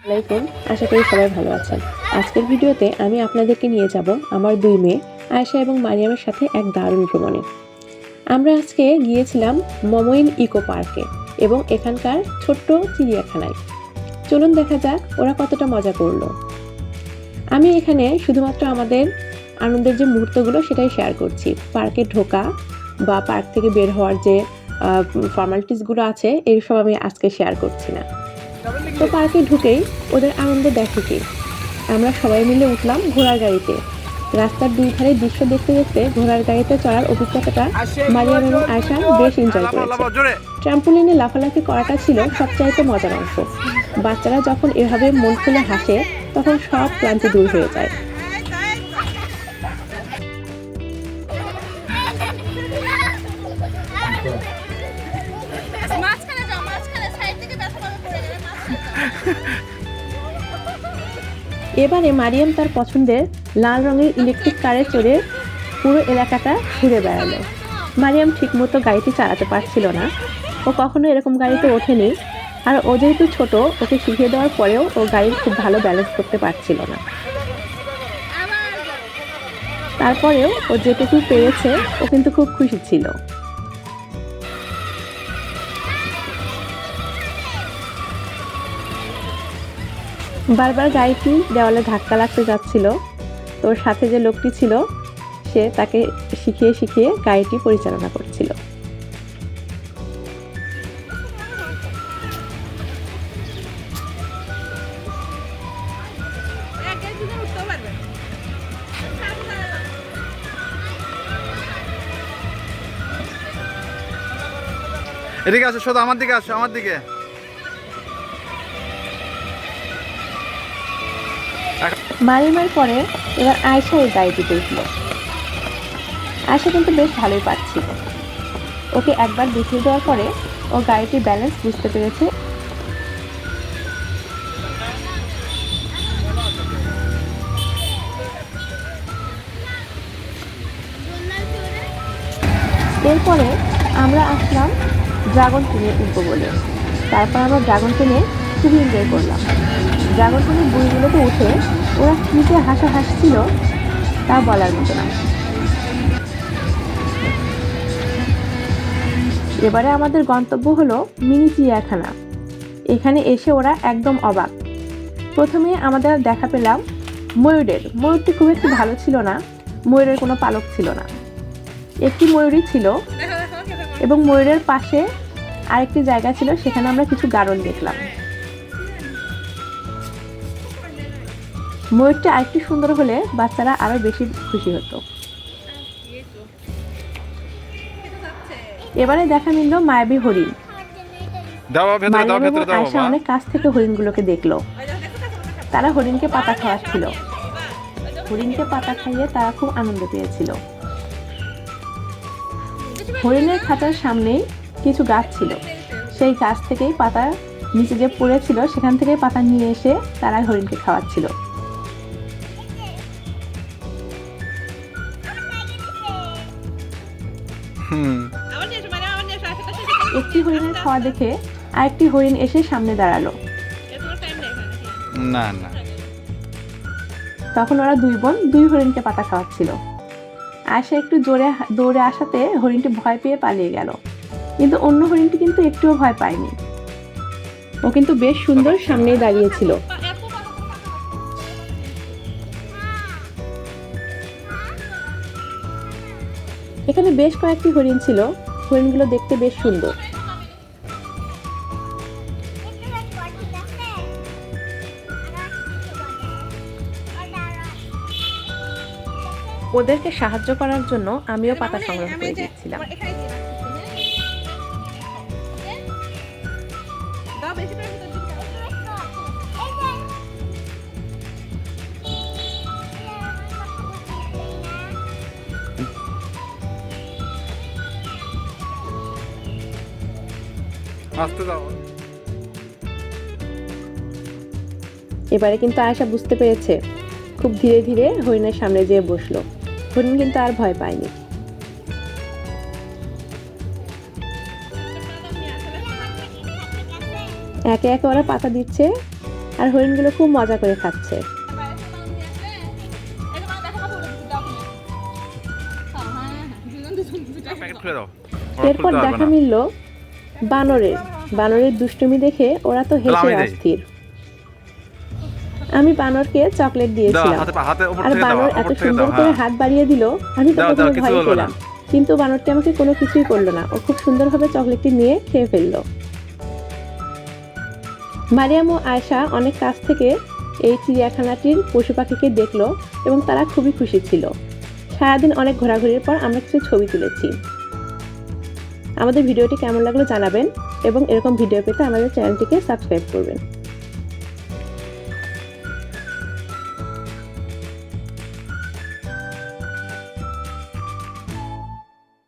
আলাইকুম, আশা করি সবাই ভালো আছেন। আজকের ভিডিওতে আমি আপনাদেরকে নিয়ে যাব আমার দুই মেয়ে আয়েশা এবং মারিয়ামের সাথে এক দারুণ ভ্রমণে। আমরা আজকে গিয়েছিলাম মমইন ইকো পার্কে এবং এখানকার ছোট্ট চিড়িয়াখানায়। চলুন দেখা যাক ওরা কতটা মজা করলো। আমি এখানে শুধুমাত্র আমাদের আনন্দের যে মুহূর্তগুলো সেটাই শেয়ার করছি। পার্কে ঢোকা বা পার্ক থেকে বের হওয়ার যে ফর্মালিটিসগুলো আছে এইসব আমি আজকে শেয়ার করছি না। তো পার্কে ঢুকেই ওদের আনন্দ দেখে কি, আমরা সবাই মিলে উঠলাম ঘোড়ার গাড়িতে। রাস্তার দুই ধারে দৃশ্য দেখতে দেখতে ঘোড়ার গাড়িতে চড়ার অভিজ্ঞতাটা মারিয়াম এবং আয়শা বেশ এনজয় করেছে। ট্রাম্পোলিনে লাফালাফি করাটা ছিল সবচাইতে মজার অংশ। বাচ্চারা যখন এভাবে মন খুলে হাসে তখন সব ক্লান্তি দূর হয়ে যায়। এবারে মারিয়াম তার পছন্দের লাল রঙের ইলেকট্রিক কারে চড়ে পুরো এলাকাটা ঘুরে বেড়ালো। মারিয়াম ঠিকমতো গাড়িটি চালাতে পারছিল না, ও কখনো এরকম গাড়িতে ওঠেনি, আর ও যেহেতু ছোট, ওকে শিখিয়ে দেওয়ার পরেও ও গাড়ি খুব ভালো ব্যালেন্স করতে পারছিল না। তারপরেও ও যেটুকু পেরেছে ও কিন্তু খুব খুশি ছিল। বারবার গাড়িটি দেওয়ালে ধাক্কা লাগতে যাচ্ছিল। তোর সাথে যে লোকটি ছিল সে তাকে শিখিয়ে শিখিয়ে গাড়িটি পরিচালনা করছিল। এদিকে আসো, শুধু আমার দিকে আসো, আমার দিকে। মারিমার পরে এবার আয়শা এই গাড়িটিতে উঠল। আয়শা কিন্তু বেশ ভালোই পারছিল। ওকে একবার দেখিয়ে দেওয়ার পরে ও গাড়িটির ব্যালেন্স বুঝতে পেরেছে। এরপরে আমরা আসলাম ড্রাগন ট্রেনে উঠবো বলে। তারপর আমরা ড্রাগন ট্রেনে খুবই এনজয় করলাম। ড্রাগন ট্রেনের বইগুলোতে উঠে ওরা কী যে হাসা হাসছিল তা বলার মতো না। এবারে আমাদের গন্তব্য হলো মিনি চিড়িয়াখানা। এখানে এসে ওরা একদম অবাক। প্রথমে আমাদের দেখা পেলাম ময়ূরটি খুব একটু ভালো ছিল না। ময়ূরের কোনো পালক ছিল না, একটি ময়ূরই ছিল এবং ময়ূরের পাশে আরেকটি জায়গা ছিল, সেখানে আমরা কিছু গারল দেখলাম। ময়ূরটা আরেকটু সুন্দর হলে বাচ্চারা আরো বেশি খুশি হতো। এবারে দেখা মিলল মায়াবী হরিণ। মারিয়াম এবং আয়শা অনেক কাছ থেকে হরিণগুলোকে দেখলো। তারা হরিণকে পাতা খাওয়াচ্ছিল। হরিণকে পাতা খাইয়ে তারা খুব আনন্দ পেয়েছিল। হরিণের খাঁচার সামনেই কিছু গাছ ছিল, সেই গাছ থেকেই পাতা নিচে যে পড়েছিল সেখান থেকে পাতা নিয়ে এসে তারা হরিণকে খাওয়াচ্ছিল। একটি হরিণের খাওয়া দেখে আরেকটি হরিণ এসে সামনে দাঁড়ালো। না না, তখন ওরা দুই বোন দুই হরিণকে পাতা খাওয়াচ্ছিল। আয়শা একটু জোরে দৌড়ে আসাতে হরিণটি ভয় পেয়ে পালিয়ে গেল, কিন্তু অন্য হরিণটি কিন্তু একটুও ভয় পায়নি। ও কিন্তু বেশ সুন্দর সামনেই দাঁড়িয়েছিল। এখানে বেশ কয়েকটি হরিণ ছিল। হরিণগুলো দেখতে বেশ সুন্দর। ওদেরকে সাহায্য করার জন্য আমিও পাতা সংগ্রহ করে দিচ্ছিলাম। এবারে কিন্তু আয়শা বুঝতে পেরেছে। খুব ধীরে ধীরে হরিণের সামনে যেয়ে বসলো। হরিণ কিন্তু আর ভয় পায়নি। একে একে ওরা পাতা দিচ্ছে আর হরিণগুলো খুব মজা করে খাচ্ছে। প্যাকেট খুলে দাও। এরপর দেখা মিলল বানরের দুষ্টুমি দেখে ওরা তো হেসে অস্থির। আমি বানরকে চকলেট দিয়েছিলাম, আর বানর এত সুন্দর করে হাত বাড়িয়ে দিল, আমি তো প্রথমে ভয় পেলাম, কিন্তু বানরটি আমাকে কোনো কিছুই করলো না, ও খুব সুন্দরভাবে চকলেটটি নিয়ে খেয়ে ফেললো। মারিয়াম ও আয়েশা অনেক কাছ থেকে এই চিড়িয়াখানাটির পশু পাখিকে দেখলো এবং তারা খুবই খুশি ছিল। সারাদিন অনেক ঘোরাঘুরির পর আমরা কিছু ছবি তুলেছি। আমাদের ভিডিওটি কেমন লাগলো জানাবেন এবং এরকম ভিডিও পেতে আমাদের চ্যানেলটিকে সাবস্ক্রাইব করবেন।